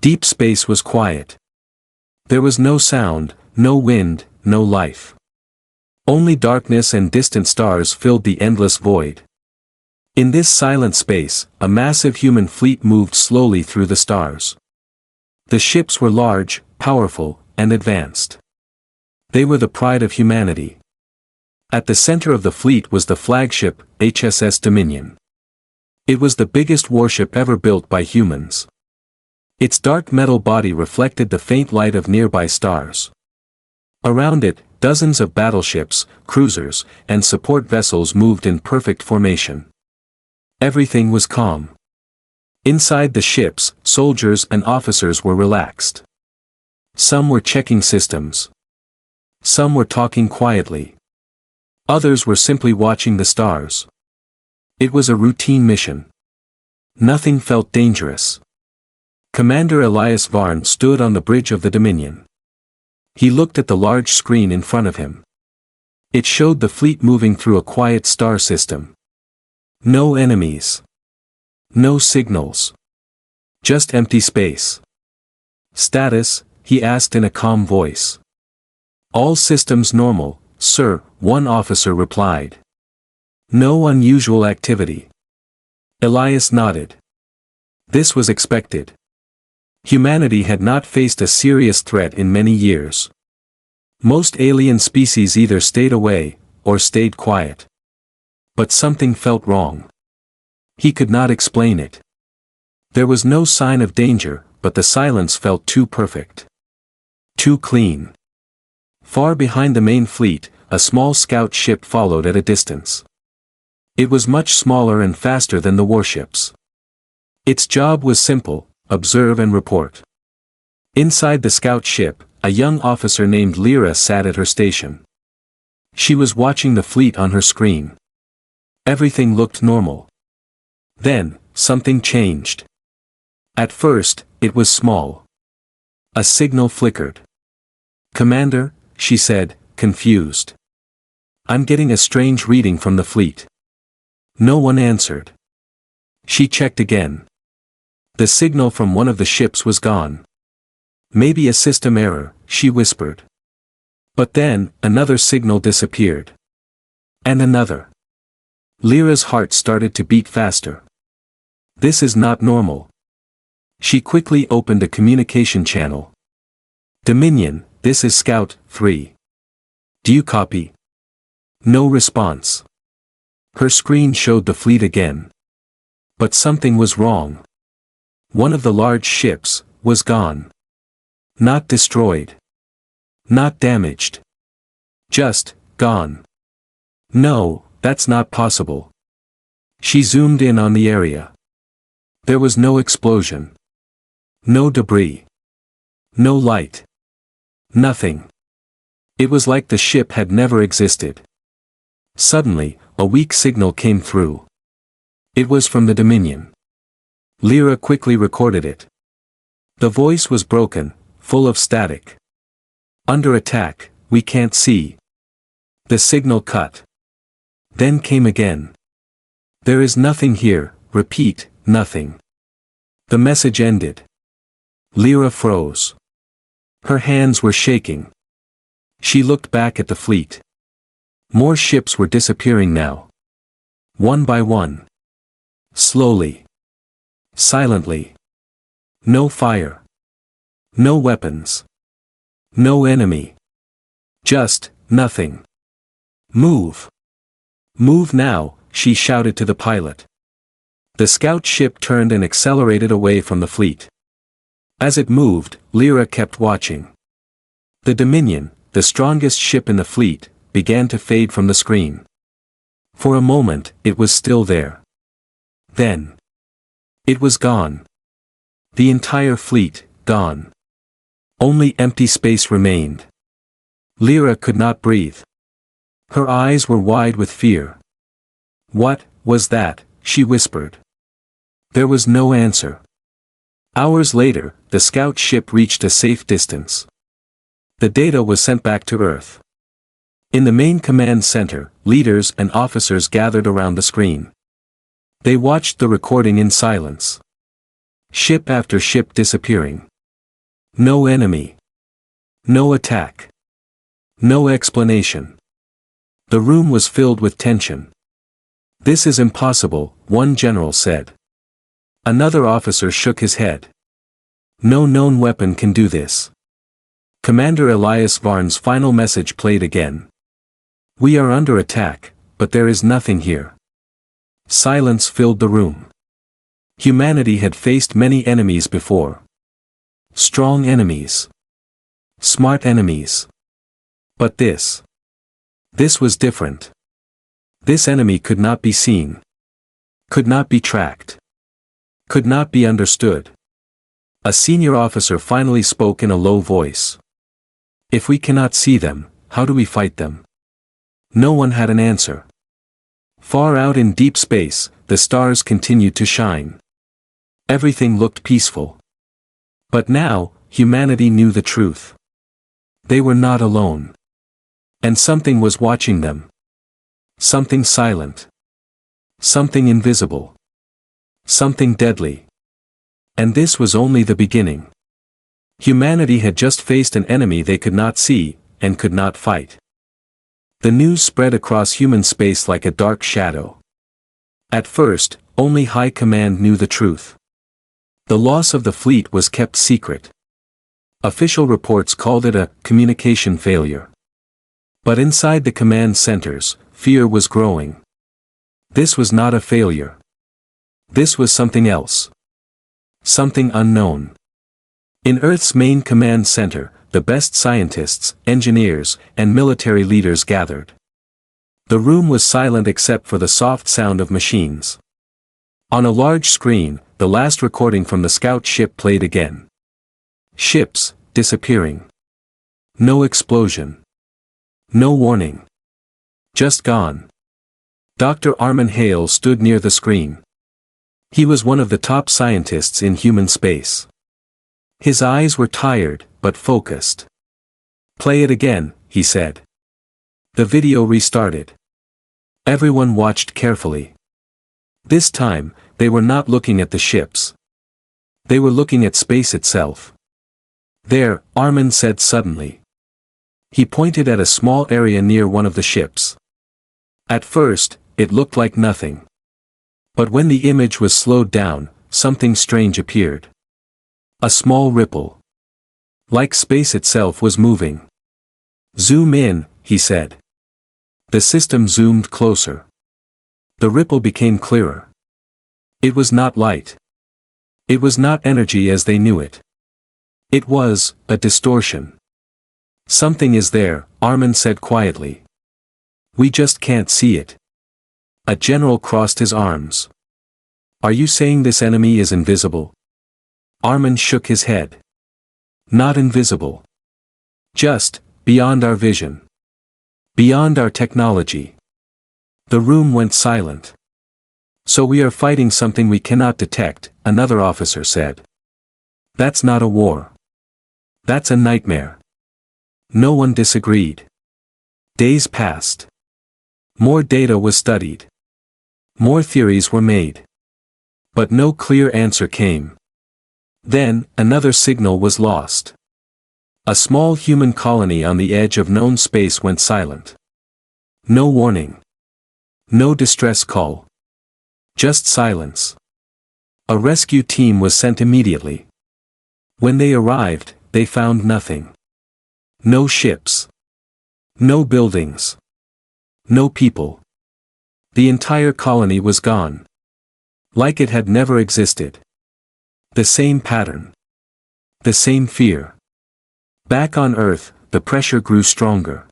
Deep space was quiet. There was no sound, no wind, no life. Only darkness and distant stars filled the endless void. In this silent space, a massive human fleet moved slowly through the stars. The ships were large, powerful, and advanced. They were the pride of humanity. At the center of the fleet was the flagship, HSS Dominion. It was the biggest warship ever built by humans. Its dark metal body reflected the faint light of nearby stars. Around it, dozens of battleships, cruisers, and support vessels moved in perfect formation. Everything was calm. Inside the ships, soldiers and officers were relaxed. Some were checking systems. Some were talking quietly. Others were simply watching the stars. It was a routine mission. Nothing felt dangerous. Commander Elias Varn stood on the bridge of the Dominion. He looked at the large screen in front of him. It showed the fleet moving through a quiet star system. No enemies. No signals. Just empty space. "Status?" he asked in a calm voice. "All systems normal, sir," one officer replied. "No unusual activity." Elias nodded. This was expected. Humanity had not faced a serious threat in many years. Most alien species either stayed away, or stayed quiet. But something felt wrong. He could not explain it. There was no sign of danger, but the silence felt too perfect. Too clean. Far behind the main fleet, a small scout ship followed at a distance. It was much smaller and faster than the warships. Its job was simple: observe and report. Inside the scout ship, a young officer named Lyra sat at her station. She was watching the fleet on her screen. Everything looked normal. Then, something changed. At first, it was small. A signal flickered. "Commander," she said, confused. "I'm getting a strange reading from the fleet." No one answered. She checked again. The signal from one of the ships was gone. "Maybe a system error," she whispered. But then, another signal disappeared. And another. Lyra's heart started to beat faster. This is not normal. She quickly opened a communication channel. "Dominion, this is Scout 3. Do you copy?" No response. Her screen showed the fleet again. But something was wrong. One of the large ships was gone. Not destroyed. Not damaged. Just gone. No, that's not possible. She zoomed in on the area. There was no explosion. No debris. No light. Nothing. It was like the ship had never existed. Suddenly, a weak signal came through. It was from the Dominion. Lyra quickly recorded it. The voice was broken, full of static. "Under attack, we can't see." The signal cut. Then came again. "There is nothing here, repeat, nothing." The message ended. Lyra froze. Her hands were shaking. She looked back at the fleet. More ships were disappearing now. One by one. Slowly. Silently. No fire. No weapons. No enemy. Just nothing. "Move. Move now," she shouted to the pilot. The scout ship turned and accelerated away from the fleet. As it moved, Lyra kept watching. The Dominion, the strongest ship in the fleet, began to fade from the screen. For a moment, it was still there. Then. It was gone. The entire fleet, gone. Only empty space remained. Lyra could not breathe. Her eyes were wide with fear. "What was that?" she whispered. There was no answer. Hours later, the scout ship reached a safe distance. The data was sent back to Earth. In the main command center, leaders and officers gathered around the screen. They watched the recording in silence. Ship after ship disappearing. No enemy. No attack. No explanation. The room was filled with tension. "This is impossible," one general said. Another officer shook his head. "No known weapon can do this." Commander Elias Varn's final message played again. "We are under attack, but there is nothing here." Silence filled the room. Humanity had faced many enemies before. Strong enemies. Smart enemies. But this was different. This enemy could not be seen. Could not be tracked. Could not be understood. A senior officer finally spoke in a low voice. "If we cannot see them, how do we fight them?" No one had an answer. Far out in deep space, the stars continued to shine. Everything looked peaceful. But now, humanity knew the truth. They were not alone. And something was watching them. Something silent. Something invisible. Something deadly. And this was only the beginning. Humanity had just faced an enemy they could not see, and could not fight. The news spread across human space like a dark shadow. At first, only High Command knew the truth. The loss of the fleet was kept secret. Official reports called it a communication failure. But inside the command centers, fear was growing. This was not a failure. This was something else. Something unknown. In Earth's main command center, the best scientists, engineers, and military leaders gathered. The room was silent except for the soft sound of machines. On a large screen, the last recording from the scout ship played again. Ships, disappearing. No explosion. No warning. Just gone. Dr. Armin Hale stood near the screen. He was one of the top scientists in human space. His eyes were tired, but focused. "Play it again," he said. The video restarted. Everyone watched carefully. This time, they were not looking at the ships. They were looking at space itself. "There," Armin said suddenly. He pointed at a small area near one of the ships. At first, it looked like nothing. But when the image was slowed down, something strange appeared. A small ripple. Like space itself was moving. "Zoom in," he said. The system zoomed closer. The ripple became clearer. It was not light. It was not energy as they knew it. It was a distortion. "Something is there," Armin said quietly. "We just can't see it." A general crossed his arms. "Are you saying this enemy is invisible?" Armin shook his head. "Not invisible. Just beyond our vision. Beyond our technology." The room went silent. "So we are fighting something we cannot detect," another officer said. "That's not a war. That's a nightmare." No one disagreed. Days passed. More data was studied. More theories were made. But no clear answer came. Then, another signal was lost. A small human colony on the edge of known space went silent. No warning. No distress call. Just silence. A rescue team was sent immediately. When they arrived, they found nothing. No ships. No buildings. No people. The entire colony was gone. Like it had never existed. The same pattern. The same fear. Back on Earth, the pressure grew stronger.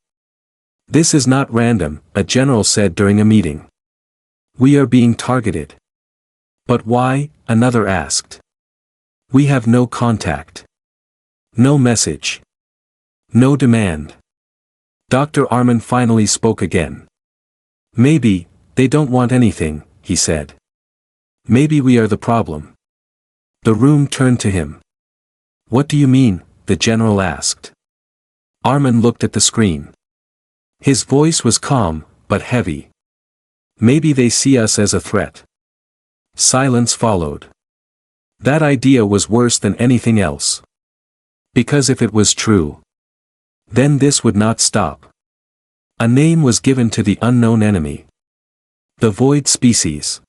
"This is not random," a general said during a meeting. "We are being targeted." "But why?" another asked. "We have no contact. No message. No demand." Dr. Armin finally spoke again. "Maybe, they don't want anything," he said. "Maybe we are the problem." The room turned to him. "What do you mean?" the general asked. Armin looked at the screen. His voice was calm, but heavy. "Maybe they see us as a threat." Silence followed. That idea was worse than anything else. Because if it was true, then this would not stop. A name was given to the unknown enemy. The void species.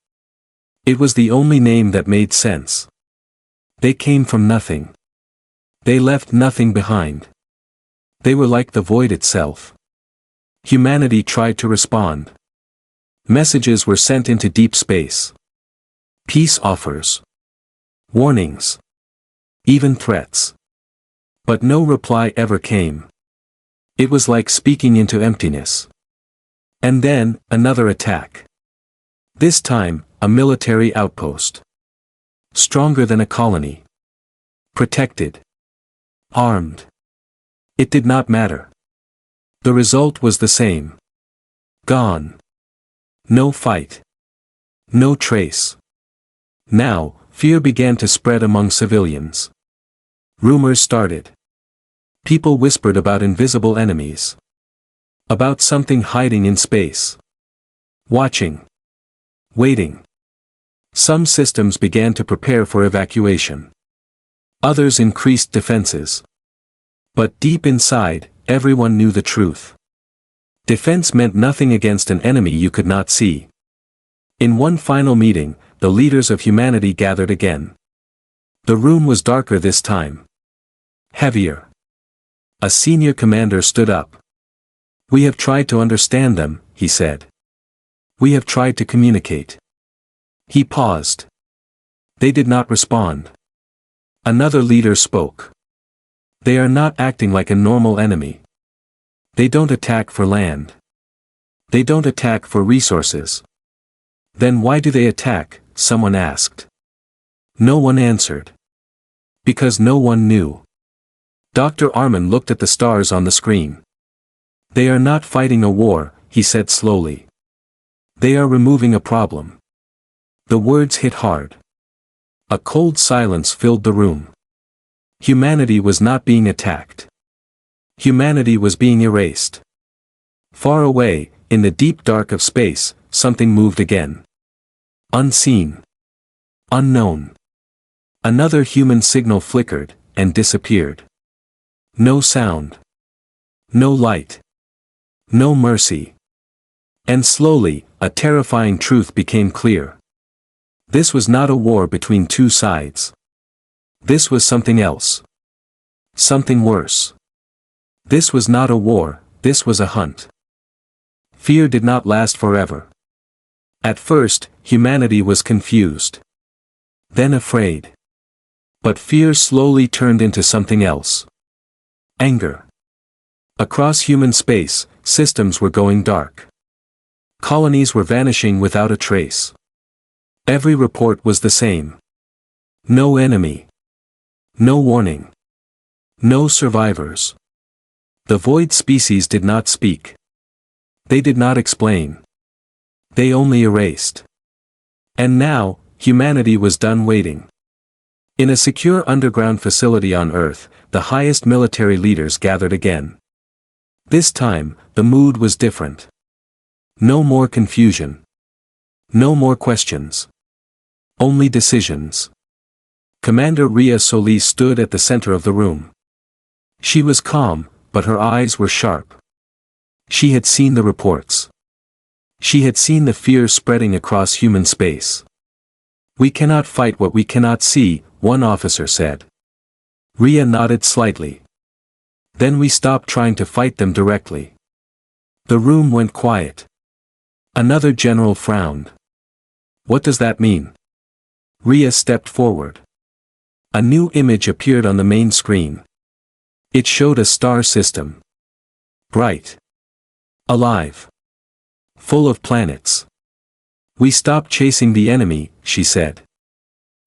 It was the only name that made sense. They came from nothing. They left nothing behind. They were like the void itself. Humanity tried to respond. Messages were sent into deep space. Peace offers. Warnings. Even threats. But no reply ever came. It was like speaking into emptiness. And then, another attack. This time, a military outpost. Stronger than a colony. Protected. Armed. It did not matter. The result was the same. Gone. No fight. No trace. Now, fear began to spread among civilians. Rumors started. People whispered about invisible enemies. About something hiding in space. Watching. Waiting. Some systems began to prepare for evacuation. Others increased defenses. But deep inside, everyone knew the truth. Defense meant nothing against an enemy you could not see. In one final meeting, the leaders of humanity gathered again. The room was darker this time. Heavier. A senior commander stood up. "We have tried to understand them," he said. "We have tried to communicate." He paused. They did not respond. Another leader spoke. "They are not acting like a normal enemy. They don't attack for land. They don't attack for resources." "Then why do they attack?" someone asked. No one answered. Because no one knew. Dr. Arman looked at the stars on the screen. "They are not fighting a war," he said slowly. "They are removing a problem." The words hit hard. A cold silence filled the room. Humanity was not being attacked. Humanity was being erased. Far away, in the deep dark of space, something moved again. Unseen. Unknown. Another human signal flickered, and disappeared. No sound. No light. No mercy. And slowly, a terrifying truth became clear. This was not a war between two sides. This was something else. Something worse. This was not a war, this was a hunt. Fear did not last forever. At first, humanity was confused. Then afraid. But fear slowly turned into something else. Anger. Across human space, systems were going dark. Colonies were vanishing without a trace. Every report was the same. No enemy. No warning. No survivors. The void species did not speak. They did not explain. They only erased. And now, humanity was done waiting. In a secure underground facility on Earth, the highest military leaders gathered again. This time, the mood was different. No more confusion. No more questions. Only decisions. Commander Rhea Solis stood at the center of the room. She was calm, but her eyes were sharp. She had seen the reports. She had seen the fear spreading across human space. "We cannot fight what we cannot see," one officer said. Rhea nodded slightly. "Then we stopped trying to fight them directly." The room went quiet. Another general frowned. "What does that mean?" Rhea stepped forward. A new image appeared on the main screen. It showed a star system. Bright. Alive. Full of planets. "We stop chasing the enemy," she said.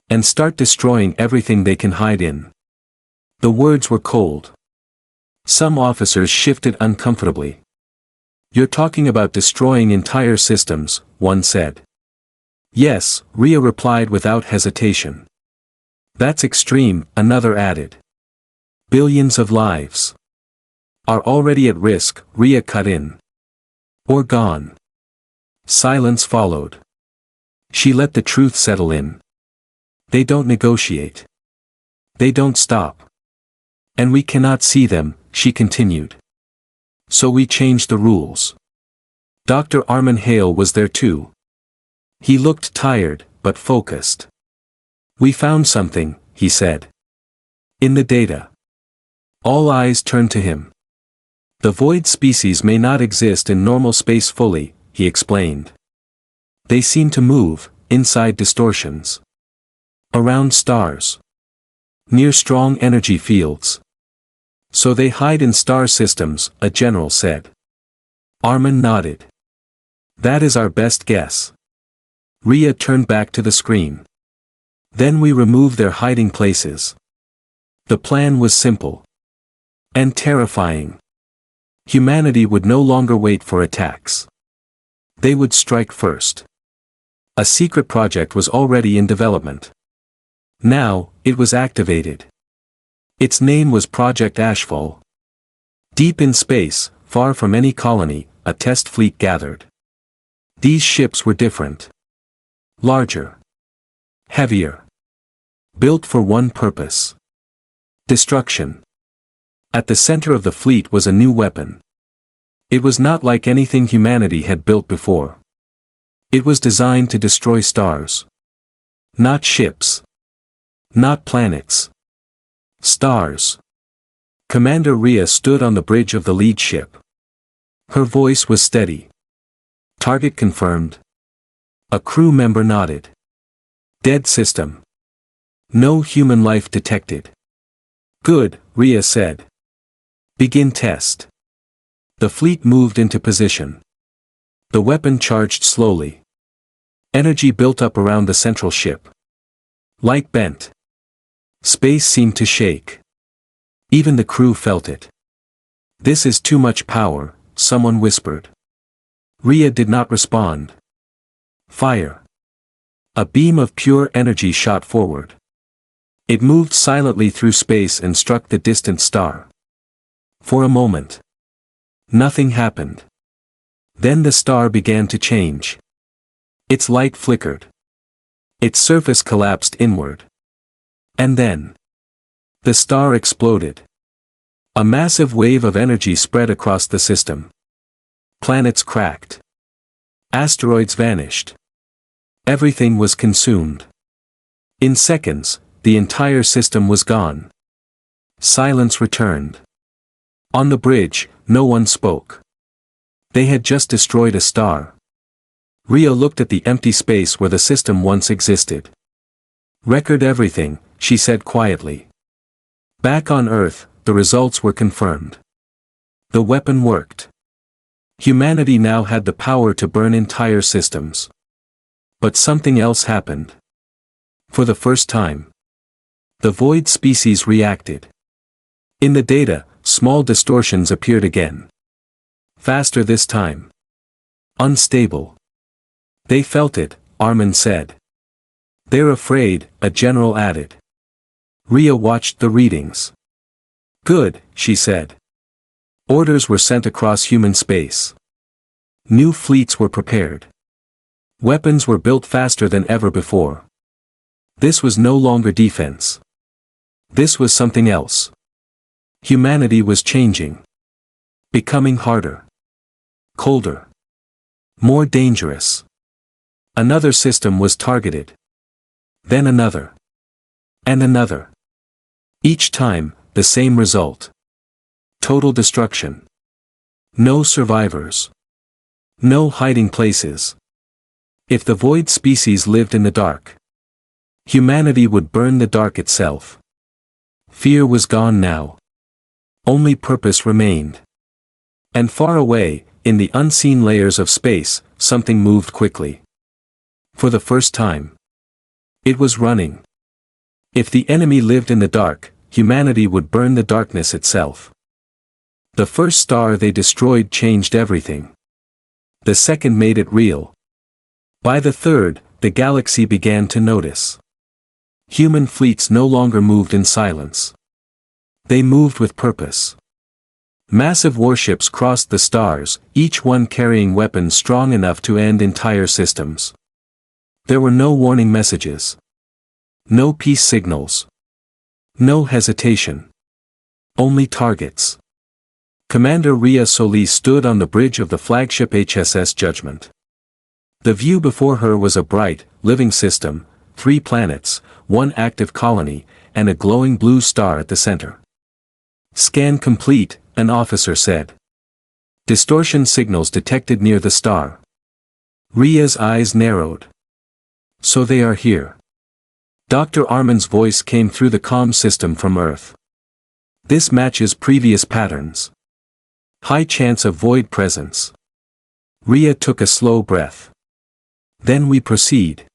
"And start destroying everything they can hide in." The words were cold. Some officers shifted uncomfortably. "You're talking about destroying entire systems," one said. "Yes," Rhea replied without hesitation. "That's extreme," another added. "Billions of lives are already at risk," Rhea cut in. "Or gone." Silence followed. She let the truth settle in. They don't negotiate. They don't stop. And we cannot see them, she continued. So we changed the rules. Dr. Armin Hale was there too. He looked tired, but focused. We found something, he said. In the data. All eyes turned to him. The void species may not exist in normal space fully, he explained. They seem to move, inside distortions. Around stars. Near strong energy fields. So they hide in star systems, a general said. Armin nodded. That is our best guess. Rhea turned back to the screen. Then we removed their hiding places. The plan was simple. And terrifying. Humanity would no longer wait for attacks. They would strike first. A secret project was already in development. Now, it was activated. Its name was Project Ashfall. Deep in space, far from any colony, a test fleet gathered. These ships were different. Larger. Heavier. Built for one purpose. Destruction. At the center of the fleet was a new weapon. It was not like anything humanity had built before. It was designed to destroy stars. Not ships. Not planets. Stars. Commander Rhea stood on the bridge of the lead ship. Her voice was steady. Target confirmed. A crew member nodded. Dead system. No human life detected. Good, Rhea said. Begin test. The fleet moved into position. The weapon charged slowly. Energy built up around the central ship. Light bent. Space seemed to shake. Even the crew felt it. This is too much power, someone whispered. Rhea did not respond. Fire. A beam of pure energy shot forward. It moved silently through space and struck the distant star. For a moment. Nothing happened. Then the star began to change. Its light flickered. Its surface collapsed inward. And then. The star exploded. A massive wave of energy spread across the system. Planets cracked. Asteroids vanished. Everything was consumed. In seconds, the entire system was gone. Silence returned. On the bridge, no one spoke. They had just destroyed a star. Rhea looked at the empty space where the system once existed. Record everything, she said quietly. Back on Earth, the results were confirmed. The weapon worked. Humanity now had the power to burn entire systems. But something else happened. For the first time. The void species reacted. In the data, small distortions appeared again. Faster this time. Unstable. They felt it, Armin said. They're afraid, a general added. Rhea watched the readings. Good, she said. Orders were sent across human space. New fleets were prepared. Weapons were built faster than ever before. This was no longer defense. This was something else. Humanity was changing. Becoming harder. Colder. More dangerous. Another system was targeted. Then another. And another. Each time, the same result. Total destruction. No survivors. No hiding places. If the void species lived in the dark, humanity would burn the dark itself. Fear was gone now. Only purpose remained. And far away, in the unseen layers of space, something moved quickly. For the first time. It was running. If the enemy lived in the dark, humanity would burn the darkness itself. The first star they destroyed changed everything. The second made it real. By the third, the galaxy began to notice. Human fleets no longer moved in silence. They moved with purpose. Massive warships crossed the stars, each one carrying weapons strong enough to end entire systems. There were no warning messages. No peace signals. No hesitation. Only targets. Commander Rhea Solis stood on the bridge of the flagship HSS Judgment. The view before her was a bright, living system, 3 planets, 1 active colony, and a glowing blue star at the center. "Scan complete," an officer said. "Distortion signals detected near the star." Rhea's eyes narrowed. "So they are here." Dr. Armin's voice came through the comm system from Earth. "This matches previous patterns. High chance of void presence." Rhea took a slow breath. "Then we proceed."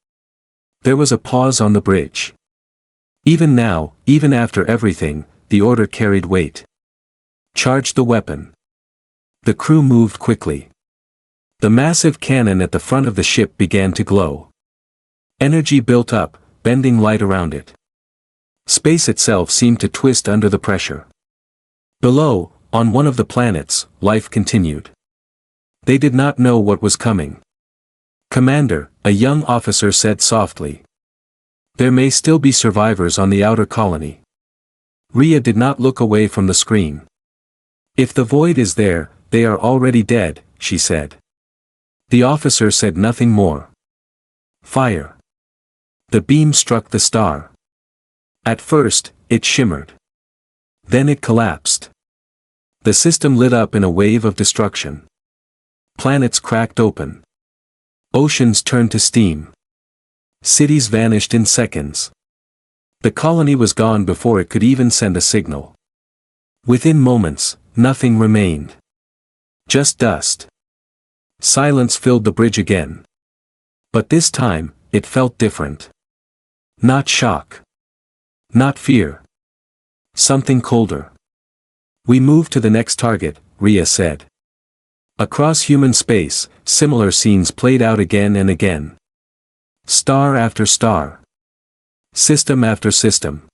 There was a pause on the bridge. Even now, even after everything, the order carried weight. "Charge the weapon." The crew moved quickly. The massive cannon at the front of the ship began to glow. Energy built up, bending light around it. Space itself seemed to twist under the pressure. Below, on one of the planets, life continued. They did not know what was coming. "Commander," a young officer said softly. "There may still be survivors on the outer colony." Rhea did not look away from the screen. "If the void is there, they are already dead," she said. The officer said nothing more. "Fire." The beam struck the star. At first, it shimmered. Then it collapsed. The system lit up in a wave of destruction. Planets cracked open. Oceans turned to steam. Cities vanished in seconds. The colony was gone before it could even send a signal. Within moments, nothing remained. Just dust. Silence filled the bridge again. But this time, it felt different. Not shock. Not fear. Something colder. "We move to the next target," Rhea said. Across human space, similar scenes played out again and again. Star after star. System after system.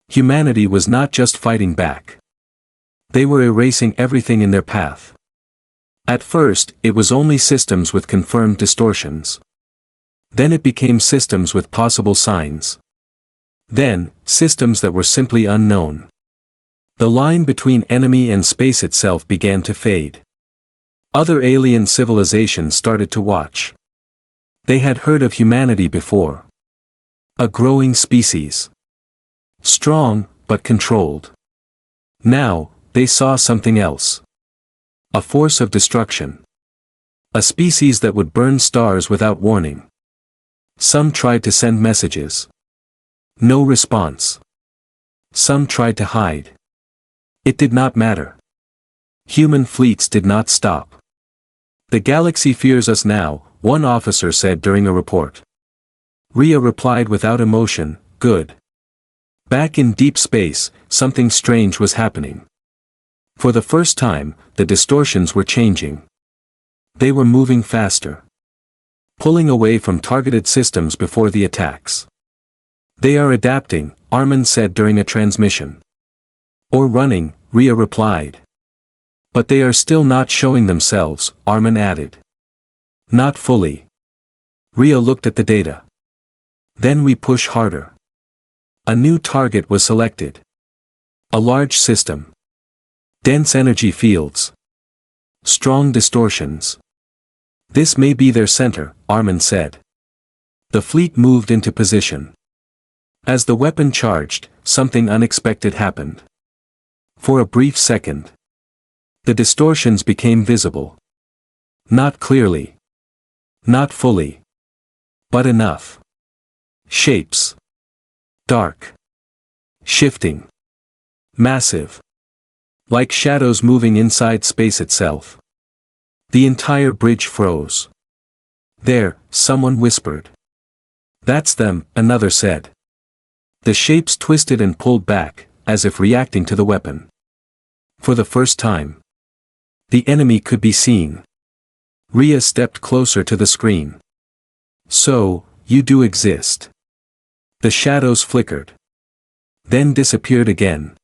Humanity was not just fighting back. They were erasing everything in their path. At first, it was only systems with confirmed distortions. Then it became systems with possible signs. Then, systems that were simply unknown. The line between enemy and space itself began to fade. Other alien civilizations started to watch. They had heard of humanity before. A growing species. Strong, but controlled. Now, they saw something else. A force of destruction. A species that would burn stars without warning. Some tried to send messages. No response. Some tried to hide. It did not matter. Human fleets did not stop. "The galaxy fears us now," one officer said during a report. Rhea replied without emotion, "Good." Back in deep space, something strange was happening. For the first time, the distortions were changing. They were moving faster. Pulling away from targeted systems before the attacks. "They are adapting," Armin said during a transmission. "Or running," Rhea replied. "But they are still not showing themselves," Armin added. "Not fully." Rhea looked at the data. "Then we push harder." A new target was selected. A large system. Dense energy fields. Strong distortions. "This may be their center," Armin said. The fleet moved into position. As the weapon charged, something unexpected happened. For a brief second, the distortions became visible. Not clearly. Not fully. But enough. Shapes. Dark. Shifting. Massive. Like shadows moving inside space itself. The entire bridge froze. "There," someone whispered. "That's them," another said. The shapes twisted and pulled back, as if reacting to the weapon. For the first time, the enemy could be seen. Rhea stepped closer to the screen. "So, you do exist." The shadows flickered. Then disappeared again.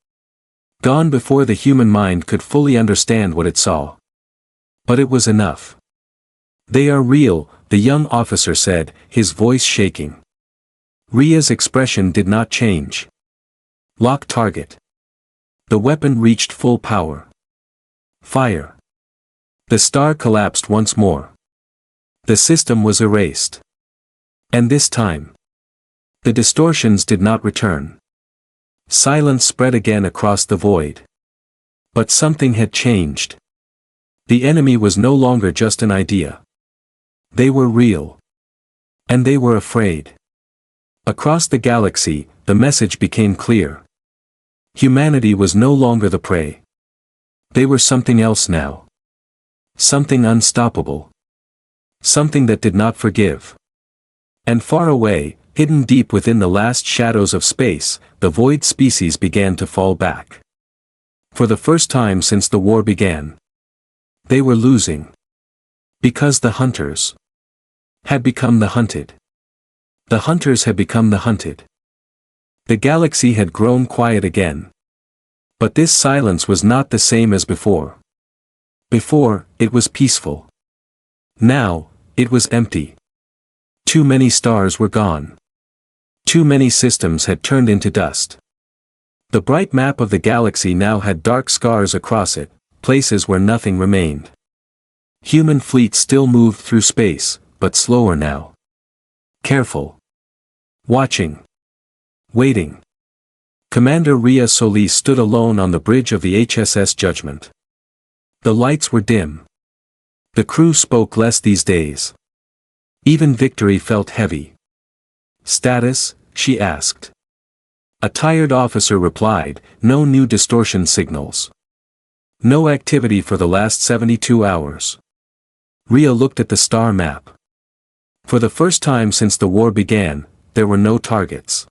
Gone before the human mind could fully understand what it saw. But it was enough. "They are real," the young officer said, his voice shaking. Rhea's expression did not change. "Lock target." The weapon reached full power. Fire. The star collapsed once more. The system was erased. And this time, the distortions did not return. Silence spread again across the void. But something had changed. The enemy was no longer just an idea. They were real. And they were afraid. Across the galaxy, the message became clear. Humanity was no longer the prey. They were something else now. Something unstoppable. Something that did not forgive. And far away, hidden deep within the last shadows of space, the void species began to fall back. For the first time since the war began. They were losing. Because the hunters had become the hunted. The hunters had become the hunted. The galaxy had grown quiet again. But this silence was not the same as before. Before, it was peaceful. Now, it was empty. Too many stars were gone. Too many systems had turned into dust. The bright map of the galaxy now had dark scars across it, places where nothing remained. Human fleets still moved through space, but slower now. Careful. Watching. Waiting. Commander Rhea Solis stood alone on the bridge of the HSS Judgment. The lights were dim. The crew spoke less these days. Even victory felt heavy. Status, she asked. A tired officer replied, no new distortion signals. No activity for the last 72 hours. Rhea looked at the star map. For the first time since the war began, there were no targets.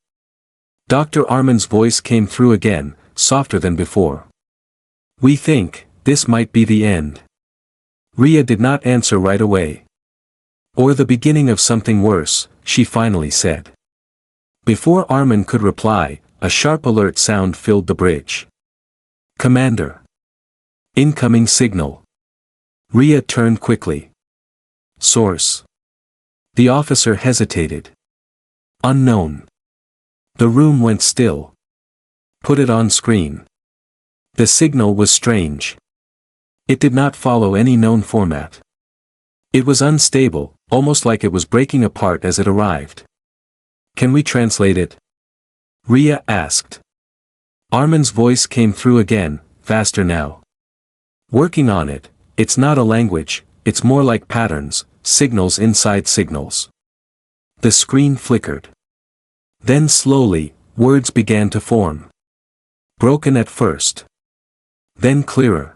Dr. Arman's voice came through again, softer than before. We think, this might be the end. Rhea did not answer right away. Or the beginning of something worse, she finally said. Before Arman could reply, a sharp alert sound filled the bridge. Commander. Incoming signal. Rhea turned quickly. Source. The officer hesitated. Unknown. The room went still. Put it on screen. The signal was strange. It did not follow any known format. It was unstable, almost like it was breaking apart as it arrived. Can we translate it? Rhea asked. Arman's voice came through again, faster now. Working on it, it's not a language, it's more like patterns, signals inside signals. The screen flickered. Then slowly, words began to form. Broken at first. Then clearer.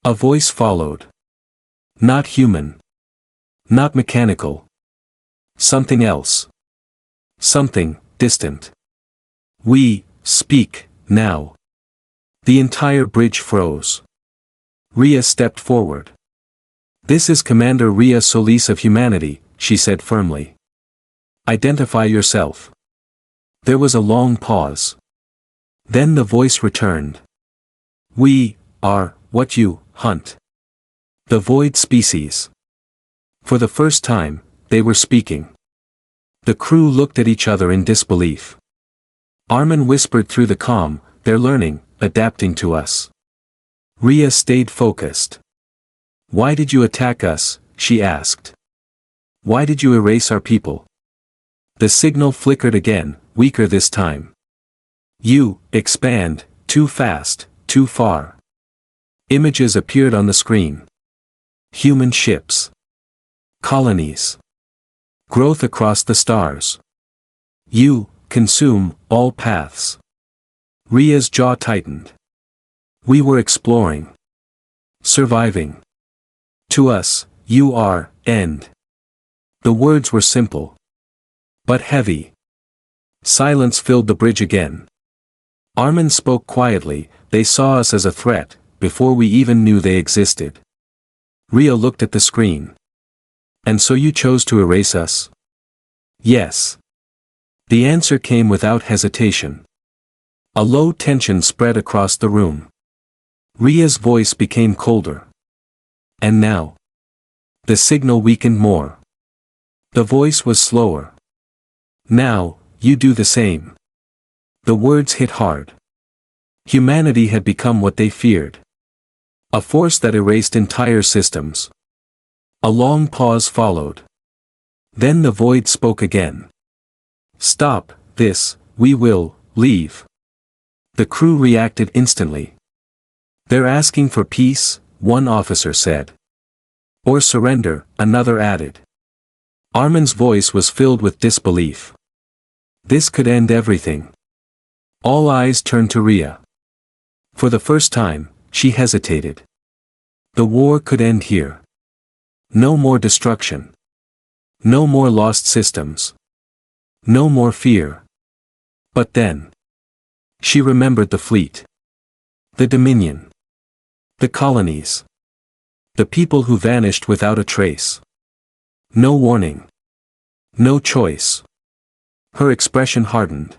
A voice followed. Not human. Not mechanical. Something else. Something distant. We speak now. The entire bridge froze. Rhea stepped forward. This is Commander Rhea Solis of Humanity, she said firmly. Identify yourself. There was a long pause. Then the voice returned. We are what you hunt. The void species. For the first time, they were speaking. The crew looked at each other in disbelief. Arman whispered through the comm, they're learning, adapting to us. Rhea stayed focused. Why did you attack us? She asked. Why did you erase our people? The signal flickered again, weaker this time. You expand, too fast, too far. Images appeared on the screen. Human ships. Colonies. Growth across the stars. You consume all paths. Rhea's jaw tightened. We were exploring. Surviving. To us, you are end. The words were simple. But heavy. Silence filled the bridge again. Arman spoke quietly, they saw us as a threat, before we even knew they existed. Rhea looked at the screen. And so you chose to erase us? Yes. The answer came without hesitation. A low tension spread across the room. Rhea's voice became colder. And now? The signal weakened more. The voice was slower. Now, you do the same. The words hit hard. Humanity had become what they feared. A force that erased entire systems. A long pause followed. Then the void spoke again. "Stop this, we will leave." The crew reacted instantly. "They're asking for peace," one officer said. "Or surrender," another added. Armin's voice was filled with disbelief. This could end everything. All eyes turned to Rhea. For the first time, she hesitated. The war could end here. No more destruction. No more lost systems. No more fear. But then, she remembered the fleet. The Dominion. The colonies. The people who vanished without a trace. No warning. No choice. Her expression hardened.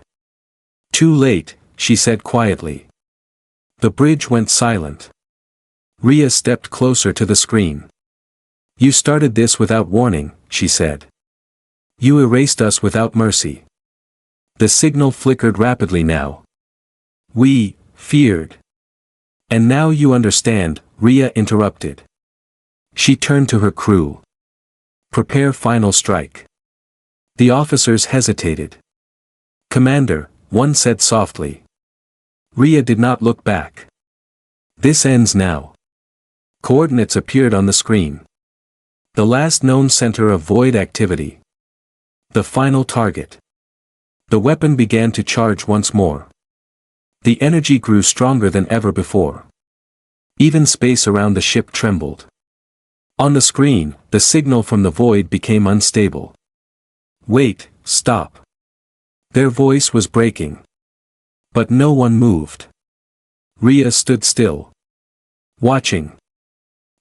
"Too late," she said quietly. The bridge went silent. Rhea stepped closer to the screen. "You started this without warning," she said. "You erased us without mercy." The signal flickered rapidly now. "We feared." "And now you understand," Rhea interrupted. She turned to her crew. "Prepare final strike." The officers hesitated. "Commander," one said softly. Rhea did not look back. "This ends now." Coordinates appeared on the screen. The last known center of void activity. The final target. The weapon began to charge once more. The energy grew stronger than ever before. Even space around the ship trembled. On the screen, the signal from the void became unstable. "Wait, stop." Their voice was breaking. But no one moved. Rhea stood still. Watching.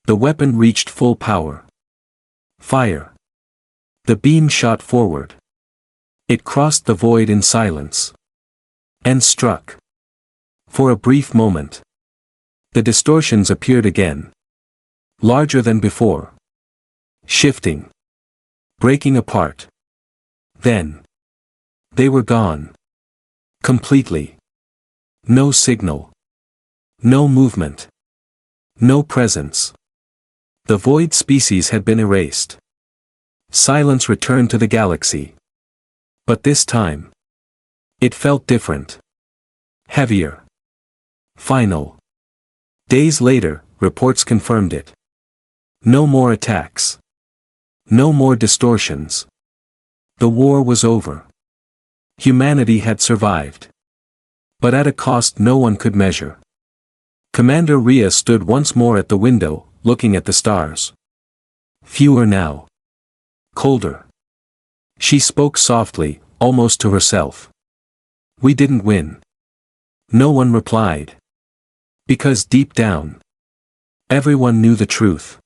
The weapon reached full power. Fire. The beam shot forward. It crossed the void in silence. And struck. For a brief moment. The distortions appeared again. Larger than before. Shifting. Breaking apart. Then. They were gone. Completely. No signal. No movement. No presence. The void species had been erased. Silence returned to the galaxy. But this time. It felt different. Heavier. Final. Days later, reports confirmed it. No more attacks. No more distortions. The war was over. Humanity had survived. But at a cost no one could measure. Commander Rhea stood once more at the window, looking at the stars. Fewer now. Colder. She spoke softly, almost to herself. "We didn't win." No one replied. Because deep down, everyone knew the truth.